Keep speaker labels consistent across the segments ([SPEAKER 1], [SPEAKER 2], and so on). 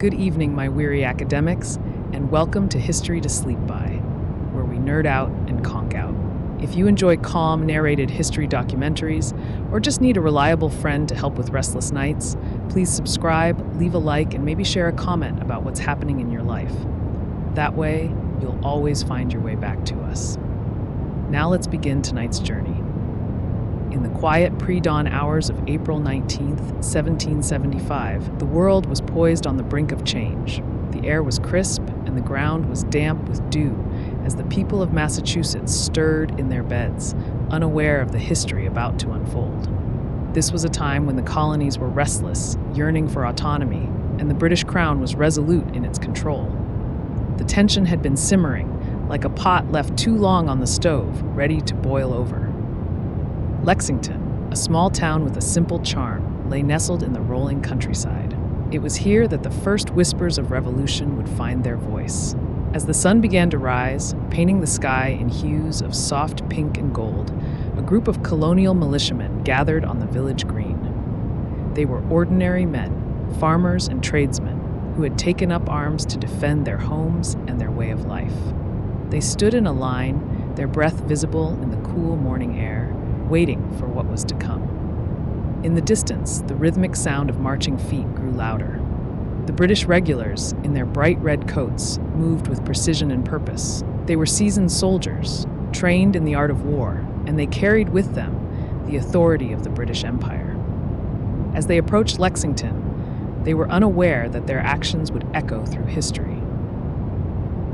[SPEAKER 1] Good evening, my weary academics, and welcome to History to Sleep By, where we nerd out and conk out. If you enjoy calm, narrated history documentaries, or just need a reliable friend to help with restless nights, please subscribe, leave a like, and maybe share a comment about what's happening in your life. That way, you'll always find your way back to us. Now let's begin tonight's journey. In the quiet pre-dawn hours of April 19th, 1775, the world was poised on the brink of change. The air was crisp and the ground was damp with dew as the people of Massachusetts stirred in their beds, unaware of the history about to unfold. This was a time when the colonies were restless, yearning for autonomy, and the British Crown was resolute in its control. The tension had been simmering, like a pot left too long on the stove, ready to boil over. Lexington, a small town with a simple charm, lay nestled in the rolling countryside. It was here that the first whispers of revolution would find their voice. As the sun began to rise, painting the sky in hues of soft pink and gold, a group of colonial militiamen gathered on the village green. They were ordinary men, farmers and tradesmen, who had taken up arms to defend their homes and their way of life. They stood in a line, their breath visible in the cool morning air, waiting for what was to come. In the distance, the rhythmic sound of marching feet grew louder. The British regulars, in their bright red coats, moved with precision and purpose. They were seasoned soldiers, trained in the art of war, and they carried with them the authority of the British Empire. As they approached Lexington, they were unaware that their actions would echo through history.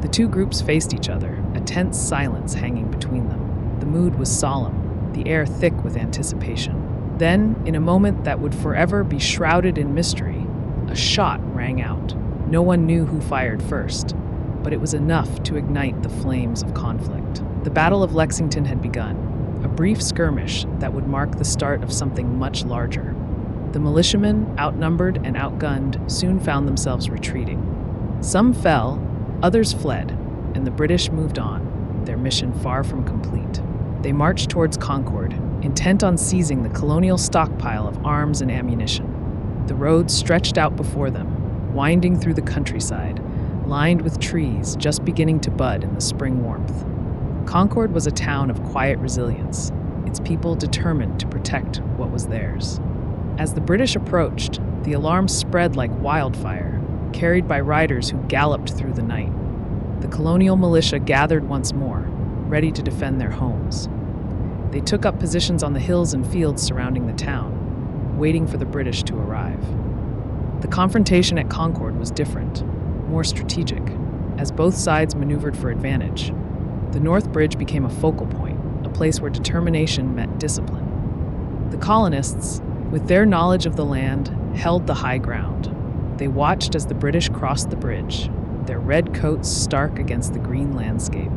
[SPEAKER 1] The two groups faced each other, a tense silence hanging between them. The mood was solemn, the air thick with anticipation. Then, in a moment that would forever be shrouded in mystery, a shot rang out. No one knew who fired first, but it was enough to ignite the flames of conflict. The Battle of Lexington had begun, a brief skirmish that would mark the start of something much larger. The militiamen, outnumbered and outgunned, soon found themselves retreating. Some fell, others fled, and the British moved on, their mission far from complete. They marched towards Concord, intent on seizing the colonial stockpile of arms and ammunition. The road stretched out before them, winding through the countryside, lined with trees just beginning to bud in the spring warmth. Concord was a town of quiet resilience, its people determined to protect what was theirs. As the British approached, the alarm spread like wildfire, carried by riders who galloped through the night. The colonial militia gathered once more, ready to defend their homes. They took up positions on the hills and fields surrounding the town, waiting for the British to arrive. The confrontation at Concord was different, more strategic, as both sides maneuvered for advantage. The North Bridge became a focal point, a place where determination met discipline. The colonists, with their knowledge of the land, held the high ground. They watched as the British crossed the bridge, their red coats stark against the green landscape.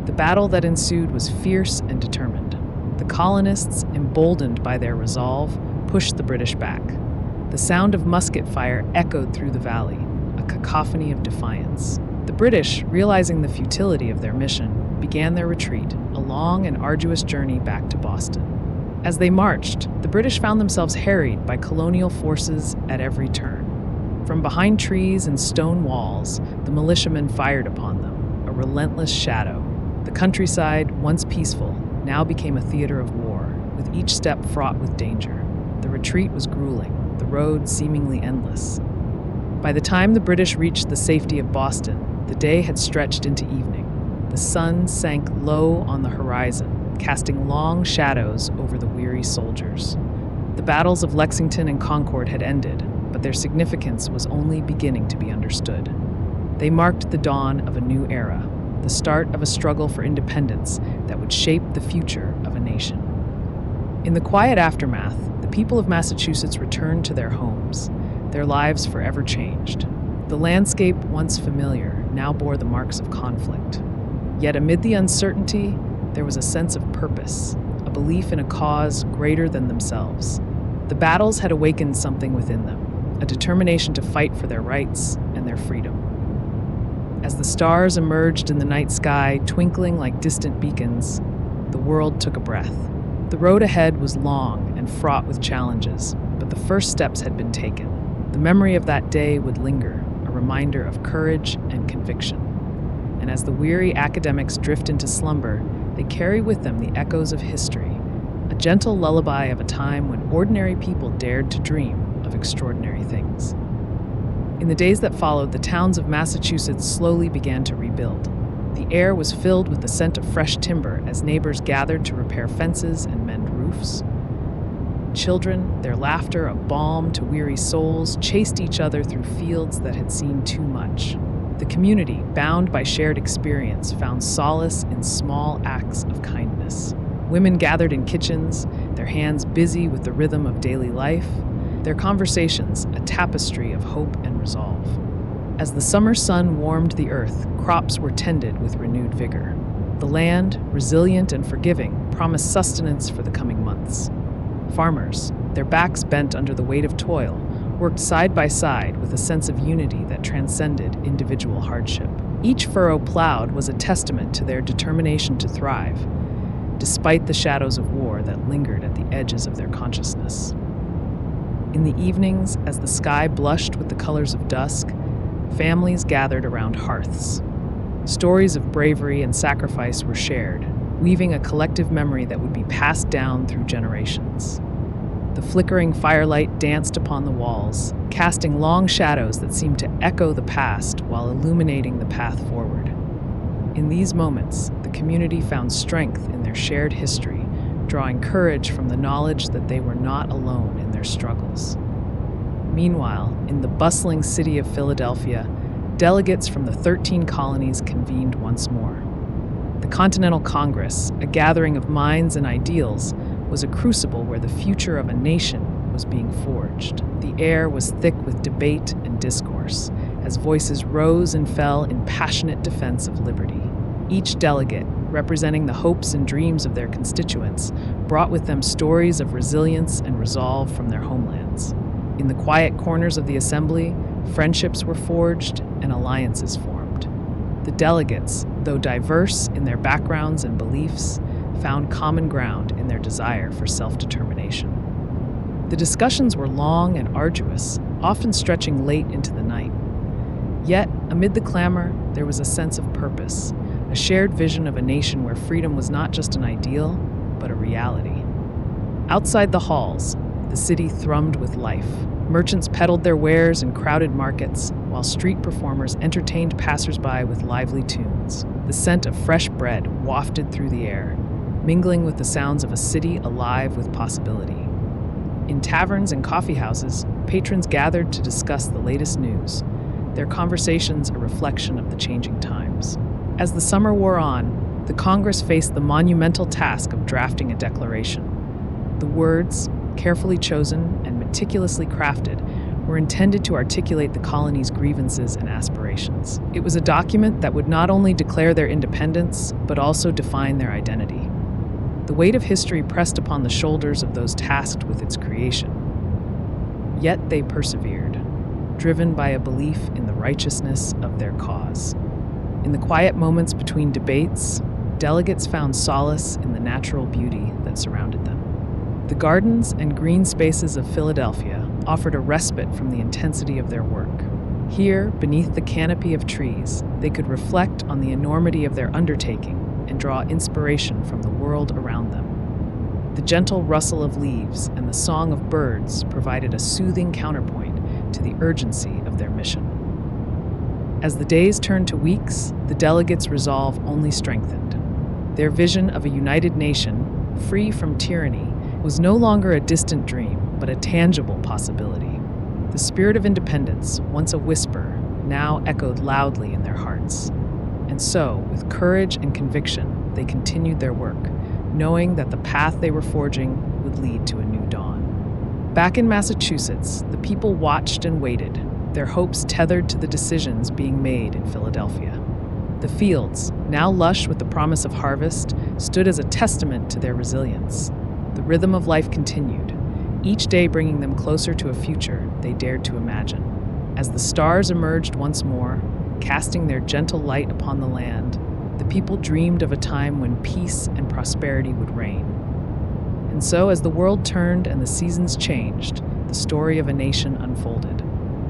[SPEAKER 1] The battle that ensued was fierce and determined. The colonists, emboldened by their resolve, pushed the British back. The sound of musket fire echoed through the valley, a cacophony of defiance. The British, realizing the futility of their mission, began their retreat, a long and arduous journey back to Boston. As they marched, the British found themselves harried by colonial forces at every turn. From behind trees and stone walls, the militiamen fired upon them, a relentless shadow. The countryside, once peaceful, now became a theater of war, with each step fraught with danger. The retreat was grueling, the road seemingly endless. By the time the British reached the safety of Boston, the day had stretched into evening. The sun sank low on the horizon, casting long shadows over the weary soldiers. The battles of Lexington and Concord had ended, but their significance was only beginning to be understood. They marked the dawn of a new era, the start of a struggle for independence that would shape the future of a nation. In the quiet aftermath, the people of Massachusetts returned to their homes, their lives forever changed. The landscape, once familiar, now bore the marks of conflict. Yet amid the uncertainty, there was a sense of purpose, a belief in a cause greater than themselves. The battles had awakened something within them, a determination to fight for their rights and their freedom. As the stars emerged in the night sky, twinkling like distant beacons, the world took a breath. The road ahead was long and fraught with challenges, but the first steps had been taken. The memory of that day would linger, a reminder of courage and conviction. And as the weary academics drift into slumber, they carry with them the echoes of history, a gentle lullaby of a time when ordinary people dared to dream of extraordinary things. In the days that followed, the towns of Massachusetts slowly began to rebuild. The air was filled with the scent of fresh timber as neighbors gathered to repair fences and mend roofs. Children, their laughter a balm to weary souls, chased each other through fields that had seen too much. The community, bound by shared experience, found solace in small acts of kindness. Women gathered in kitchens, their hands busy with the rhythm of daily life, their conversations a tapestry of hope and resolve. As the summer sun warmed the earth, crops were tended with renewed vigor. The land, resilient and forgiving, promised sustenance for the coming months. Farmers, their backs bent under the weight of toil, worked side by side with a sense of unity that transcended individual hardship. Each furrow plowed was a testament to their determination to thrive, despite the shadows of war that lingered at the edges of their consciousness. In the evenings, as the sky blushed with the colors of dusk, families gathered around hearths. Stories of bravery and sacrifice were shared, weaving a collective memory that would be passed down through generations. The flickering firelight danced upon the walls, casting long shadows that seemed to echo the past while illuminating the path forward. In these moments, the community found strength in their shared history, drawing courage from the knowledge that they were not alone in their struggles. Meanwhile, in the bustling city of Philadelphia, delegates from the 13 colonies convened once more. The Continental Congress, a gathering of minds and ideals, was a crucible where the future of a nation was being forged. The air was thick with debate and discourse, as voices rose and fell in passionate defense of liberty. Each delegate, representing the hopes and dreams of their constituents, brought with them stories of resilience and resolve from their homelands. In the quiet corners of the assembly, friendships were forged and alliances formed. The delegates, though diverse in their backgrounds and beliefs, found common ground in their desire for self-determination. The discussions were long and arduous, often stretching late into the night. Yet, amid the clamor, there was a sense of purpose, a shared vision of a nation where freedom was not just an ideal, but a reality. Outside the halls, the city thrummed with life. Merchants peddled their wares in crowded markets, while street performers entertained passersby with lively tunes. The scent of fresh bread wafted through the air, mingling with the sounds of a city alive with possibility. In taverns and coffee houses, patrons gathered to discuss the latest news, their conversations a reflection of the changing times. As the summer wore on, the Congress faced the monumental task of drafting a declaration. The words, carefully chosen and meticulously crafted, were intended to articulate the colony's grievances and aspirations. It was a document that would not only declare their independence, but also define their identity. The weight of history pressed upon the shoulders of those tasked with its creation. Yet they persevered, driven by a belief in the righteousness of their cause. In the quiet moments between debates, delegates found solace in the natural beauty that surrounded them. The gardens and green spaces of Philadelphia offered a respite from the intensity of their work. Here, beneath the canopy of trees, they could reflect on the enormity of their undertaking and draw inspiration from the world around them. The gentle rustle of leaves and the song of birds provided a soothing counterpoint to the urgency of their mission. As the days turned to weeks, the delegates' resolve only strengthened. Their vision of a united nation, free from tyranny, was no longer a distant dream, but a tangible possibility. The spirit of independence, once a whisper, now echoed loudly in their hearts. And so, with courage and conviction, they continued their work, knowing that the path they were forging would lead to a new dawn. Back in Massachusetts, the people watched and waited, their hopes tethered to the decisions being made in Philadelphia. The fields, now lush with the promise of harvest, stood as a testament to their resilience. The rhythm of life continued, each day bringing them closer to a future they dared to imagine. As the stars emerged once more, casting their gentle light upon the land, the people dreamed of a time when peace and prosperity would reign. And so, as the world turned and the seasons changed, the story of a nation unfolded.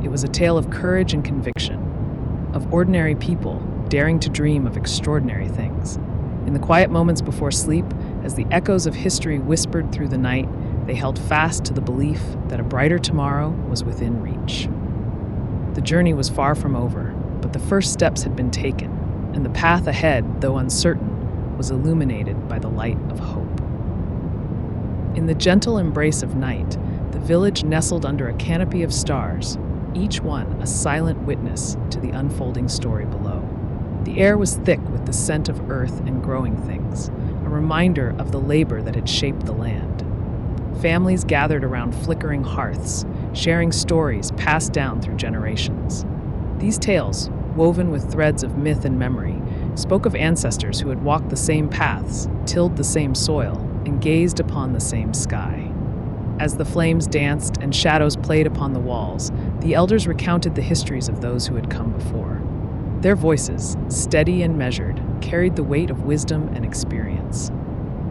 [SPEAKER 1] It was a tale of courage and conviction, of ordinary people daring to dream of extraordinary things. In the quiet moments before sleep, as the echoes of history whispered through the night, they held fast to the belief that a brighter tomorrow was within reach. The journey was far from over, but the first steps had been taken, and the path ahead, though uncertain, was illuminated by the light of hope. In the gentle embrace of night, the village nestled under a canopy of stars, each one a silent witness to the unfolding story below. The air was thick with the scent of earth and growing things, a reminder of the labor that had shaped the land. Families gathered around flickering hearths, sharing stories passed down through generations. These tales, woven with threads of myth and memory, spoke of ancestors who had walked the same paths, tilled the same soil, and gazed upon the same sky. As the flames danced and shadows played upon the walls, the elders recounted the histories of those who had come before. Their voices, steady and measured, carried the weight of wisdom and experience.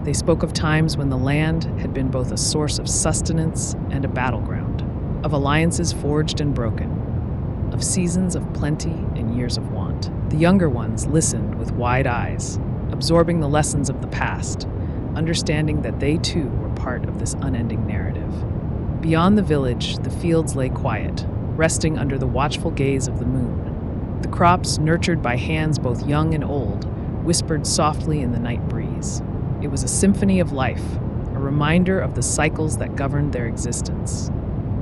[SPEAKER 1] They spoke of times when the land had been both a source of sustenance and a battleground, of alliances forged and broken, of seasons of plenty and years of want. The younger ones listened with wide eyes, absorbing the lessons of the past, understanding that they too were part of this unending narrative. Beyond the village, the fields lay quiet, resting under the watchful gaze of the moon. The crops, nurtured by hands both young and old, whispered softly in the night breeze. It was a symphony of life, a reminder of the cycles that governed their existence.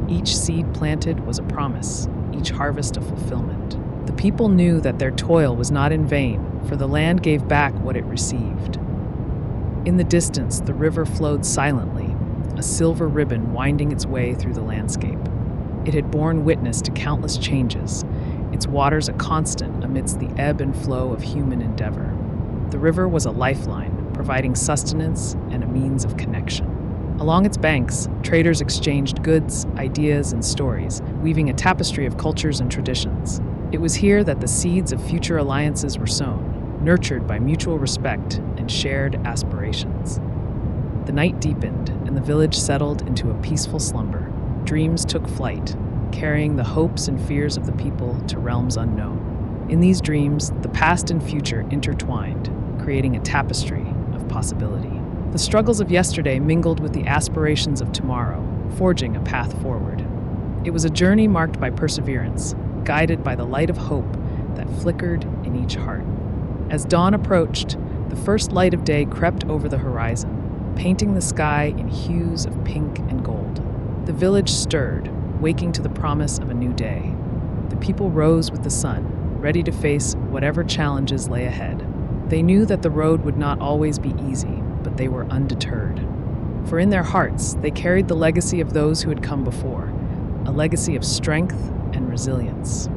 [SPEAKER 1] Each seed planted was a promise, each harvest a fulfillment. The people knew that their toil was not in vain, for the land gave back what it received. In the distance, the river flowed silently, a silver ribbon winding its way through the landscape. It had borne witness to countless changes, its waters a constant amidst the ebb and flow of human endeavor. The river was a lifeline, providing sustenance and a means of connection. Along its banks, traders exchanged goods, ideas, and stories, weaving a tapestry of cultures and traditions. It was here that the seeds of future alliances were sown, nurtured by mutual respect and shared aspirations. The night deepened, and the village settled into a peaceful slumber. Dreams took flight, carrying the hopes and fears of the people to realms unknown. In these dreams, the past and future intertwined, creating a tapestry of possibility. The struggles of yesterday mingled with the aspirations of tomorrow, forging a path forward. It was a journey marked by perseverance, guided by the light of hope that flickered in each heart. As dawn approached, the first light of day crept over the horizon, painting the sky in hues of pink and gold. The village stirred, waking to the promise of a new day. The people rose with the sun, ready to face whatever challenges lay ahead. They knew that the road would not always be easy, but they were undeterred. For in their hearts, they carried the legacy of those who had come before, a legacy of strength and resilience.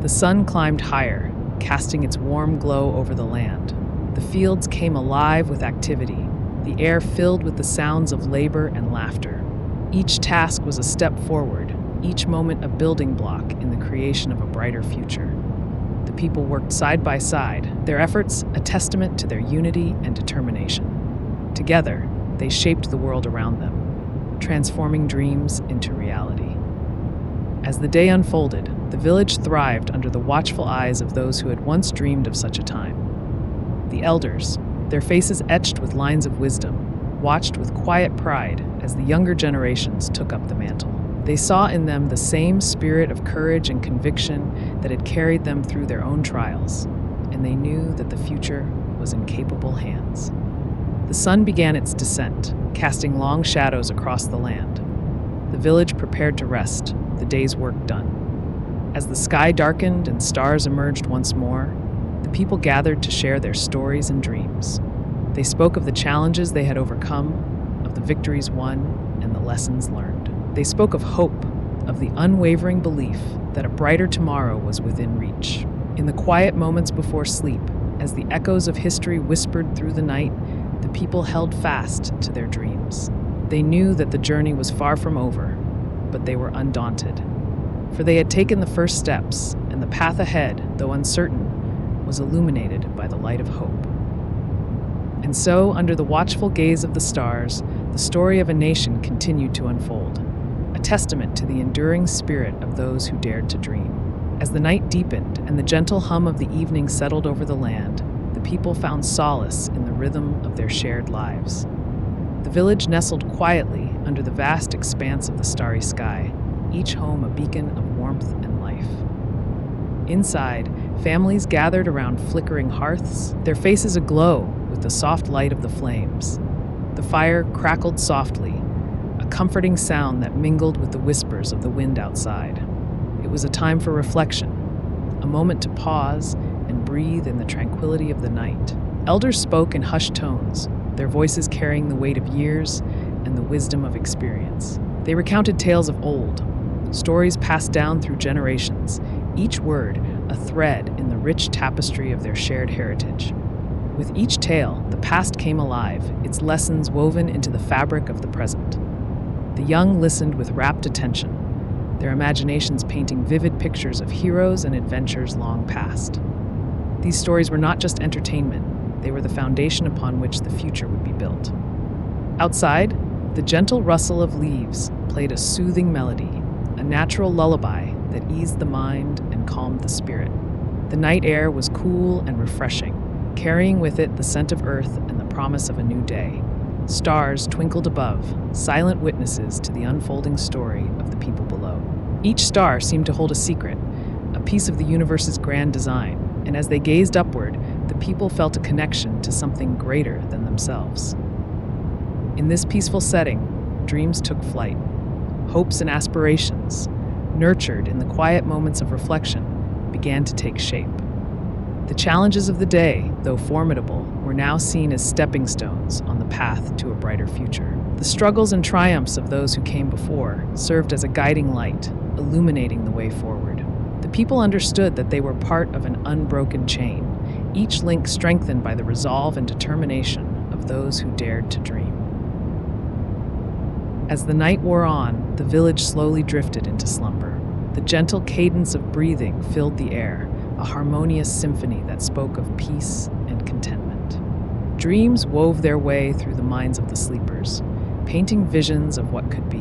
[SPEAKER 1] The sun climbed higher, casting its warm glow over the land. The fields came alive with activity, the air filled with the sounds of labor and laughter. Each task was a step forward, each moment a building block in the creation of a brighter future. The people worked side by side, their efforts a testament to their unity and determination. Together, they shaped the world around them, transforming dreams into reality. As the day unfolded, the village thrived under the watchful eyes of those who had once dreamed of such a time. The elders, their faces etched with lines of wisdom, watched with quiet pride as the younger generations took up the mantle. They saw in them the same spirit of courage and conviction that had carried them through their own trials, and they knew that the future was in capable hands. The sun began its descent, casting long shadows across the land. The village prepared to rest, the day's work done. As the sky darkened and stars emerged once more, the people gathered to share their stories and dreams. They spoke of the challenges they had overcome, of the victories won, and the lessons learned. They spoke of hope, of the unwavering belief that a brighter tomorrow was within reach. In the quiet moments before sleep, as the echoes of history whispered through the night, the people held fast to their dreams. They knew that the journey was far from over, but they were undaunted. For they had taken the first steps, and the path ahead, though uncertain, was illuminated by the light of hope. And so, under the watchful gaze of the stars, the story of a nation continued to unfold. a testament to the enduring spirit of those who dared to dream. As the night deepened and the gentle hum of the evening settled over the land, the people found solace in the rhythm of their shared lives. The village nestled quietly under the vast expanse of the starry sky, each home a beacon of warmth and life. Inside, families gathered around flickering hearths, their faces aglow with the soft light of the flames. The fire crackled softly, a comforting sound that mingled with the whispers of the wind outside. It was a time for reflection, a moment to pause and breathe in the tranquility of the night. Elders spoke in hushed tones, their voices carrying the weight of years and the wisdom of experience. They recounted tales of old, stories passed down through generations, each word a thread in the rich tapestry of their shared heritage. With each tale, the past came alive, its lessons woven into the fabric of the present. The young listened with rapt attention, their imaginations painting vivid pictures of heroes and adventures long past. These stories were not just entertainment, they were the foundation upon which the future would be built. Outside, the gentle rustle of leaves played a soothing melody, a natural lullaby that eased the mind and calmed the spirit. The night air was cool and refreshing, carrying with it the scent of earth and the promise of a new day. Stars twinkled above, silent witnesses to the unfolding story of the people below. Each star seemed to hold a secret, a piece of the universe's grand design, and as they gazed upward, the people felt a connection to something greater than themselves. In this peaceful setting, dreams took flight. Hopes and aspirations, nurtured in the quiet moments of reflection, began to take shape. The challenges of the day, though formidable, were now seen as stepping stones on the path to a brighter future. The struggles and triumphs of those who came before served as a guiding light, illuminating the way forward. The people understood that they were part of an unbroken chain, each link strengthened by the resolve and determination of those who dared to dream. As the night wore on, the village slowly drifted into slumber. The gentle cadence of breathing filled the air, a harmonious symphony that spoke of peace and contentment. Dreams wove their way through the minds of the sleepers, painting visions of what could be.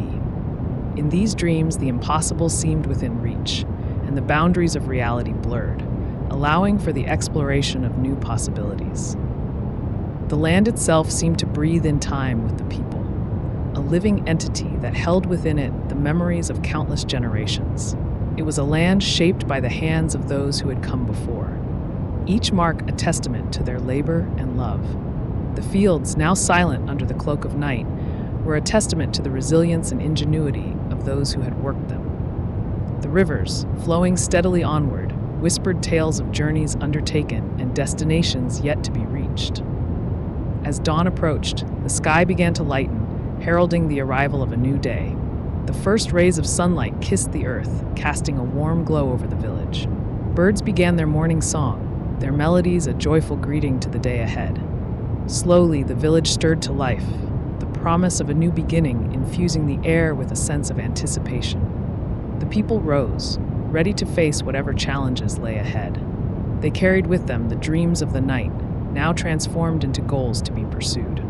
[SPEAKER 1] In these dreams, the impossible seemed within reach, and the boundaries of reality blurred, allowing for the exploration of new possibilities. The land itself seemed to breathe in time with the people, a living entity that held within it the memories of countless generations. It was a land shaped by the hands of those who had come before, each mark a testament to their labor and love. The fields, now silent under the cloak of night, were a testament to the resilience and ingenuity of those who had worked them. The rivers, flowing steadily onward, whispered tales of journeys undertaken and destinations yet to be reached. As dawn approached, the sky began to lighten, heralding the arrival of a new day. The first rays of sunlight kissed the earth, casting a warm glow over the village. Birds began their morning song, their melodies a joyful greeting to the day ahead. Slowly, the village stirred to life, the promise of a new beginning infusing the air with a sense of anticipation. The people rose, ready to face whatever challenges lay ahead. They carried with them the dreams of the night, now transformed into goals to be pursued.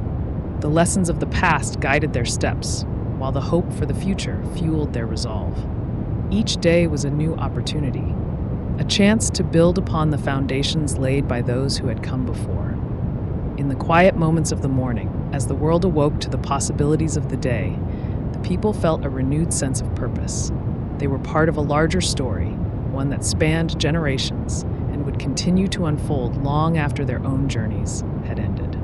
[SPEAKER 1] The lessons of the past guided their steps, while the hope for the future fueled their resolve. Each day was a new opportunity, a chance to build upon the foundations laid by those who had come before. In the quiet moments of the morning, as the world awoke to the possibilities of the day, the people felt a renewed sense of purpose. They were part of a larger story, one that spanned generations and would continue to unfold long after their own journeys had ended.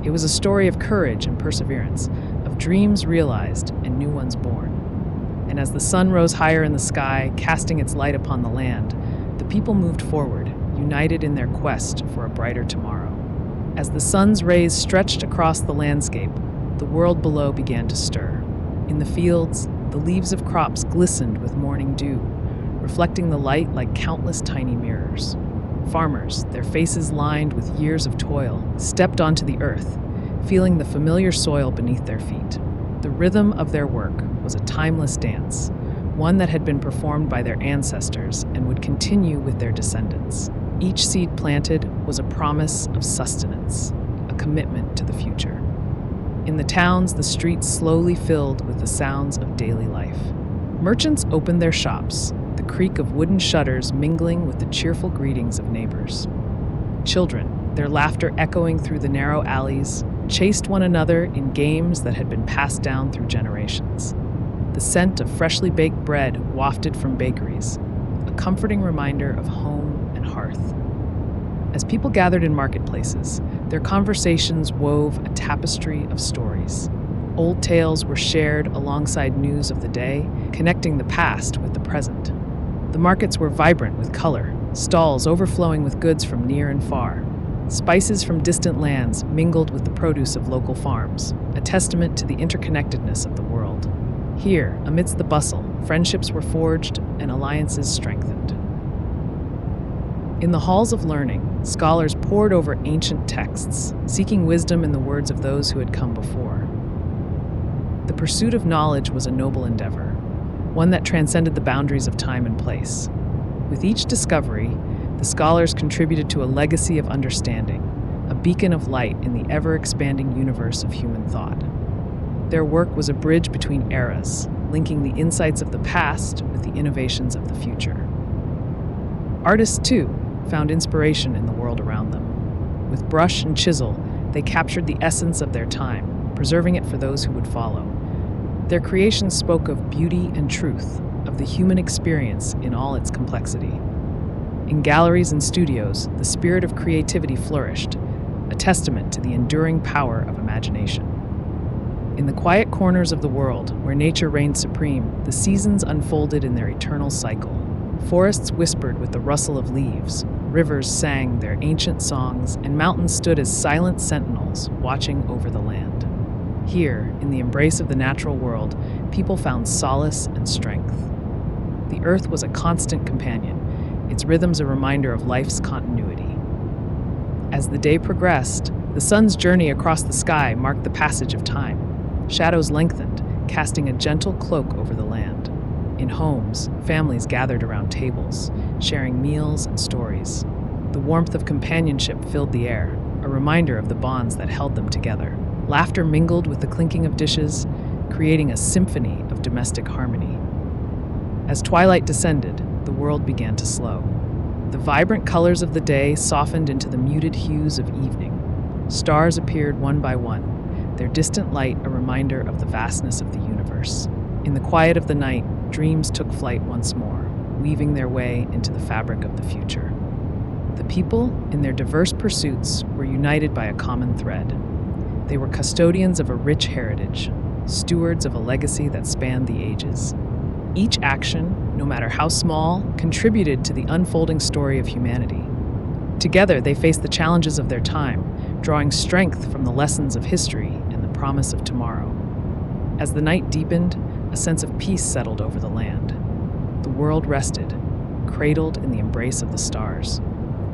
[SPEAKER 1] It was a story of courage and perseverance, of dreams realized and new ones born. And as the sun rose higher in the sky, casting its light upon the land, the people moved forward, united in their quest for a brighter tomorrow. As the sun's rays stretched across the landscape, the world below began to stir. In the fields, the leaves of crops glistened with morning dew, reflecting the light like countless tiny mirrors. Farmers, their faces lined with years of toil, stepped onto the earth, feeling the familiar soil beneath their feet. The rhythm of their work was a timeless dance, one that had been performed by their ancestors and would continue with their descendants. Each seed planted was a promise of sustenance, a commitment to the future. In the towns, the streets slowly filled with the sounds of daily life. Merchants opened their shops, the creak of wooden shutters mingling with the cheerful greetings of neighbors. Children, their laughter echoing through the narrow alleys, chased one another in games that had been passed down through generations. The scent of freshly baked bread wafted from bakeries, a comforting reminder of home and hearth. As people gathered in marketplaces, their conversations wove a tapestry of stories. Old tales were shared alongside news of the day, connecting the past with the present. The markets were vibrant with color, stalls overflowing with goods from near and far. Spices from distant lands mingled with the produce of local farms, a testament to the interconnectedness of the world. Here, amidst the bustle, friendships were forged and alliances strengthened. In the halls of learning, scholars pored over ancient texts, seeking wisdom in the words of those who had come before. The pursuit of knowledge was a noble endeavor, one that transcended the boundaries of time and place. With each discovery, the scholars contributed to a legacy of understanding, a beacon of light in the ever-expanding universe of human thought. Their work was a bridge between eras, linking the insights of the past with the innovations of the future. Artists, too, found inspiration in the world around them. With brush and chisel, they captured the essence of their time, preserving it for those who would follow. Their creations spoke of beauty and truth, of the human experience in all its complexity. In galleries and studios, the spirit of creativity flourished, a testament to the enduring power of imagination. In the quiet corners of the world, where nature reigned supreme, the seasons unfolded in their eternal cycle. Forests whispered with the rustle of leaves, rivers sang their ancient songs, and mountains stood as silent sentinels watching over the land. Here, in the embrace of the natural world, people found solace and strength. The earth was a constant companion, its rhythms a reminder of life's continuity. As the day progressed, the sun's journey across the sky marked the passage of time. Shadows lengthened, casting a gentle cloak over the land. In homes, families gathered around tables, sharing meals and stories. The warmth of companionship filled the air, a reminder of the bonds that held them together. Laughter mingled with the clinking of dishes, creating a symphony of domestic harmony. As twilight descended, the world began to slow. The vibrant colors of the day softened into the muted hues of evening. Stars appeared one by one, their distant light a reminder of the vastness of the universe. In the quiet of the night, dreams took flight once more, weaving their way into the fabric of the future. The people, in their diverse pursuits, were united by a common thread. They were custodians of a rich heritage, stewards of a legacy that spanned the ages. Each action, no matter how small, contributed to the unfolding story of humanity. Together, they faced the challenges of their time, drawing strength from the lessons of history and the promise of tomorrow. As the night deepened, a sense of peace settled over the land. The world rested, cradled in the embrace of the stars.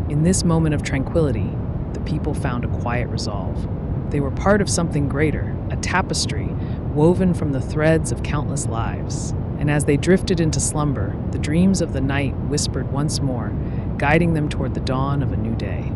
[SPEAKER 1] In this moment of tranquility, the people found a quiet resolve. They were part of something greater, a tapestry woven from the threads of countless lives. And as they drifted into slumber, the dreams of the night whispered once more, guiding them toward the dawn of a new day.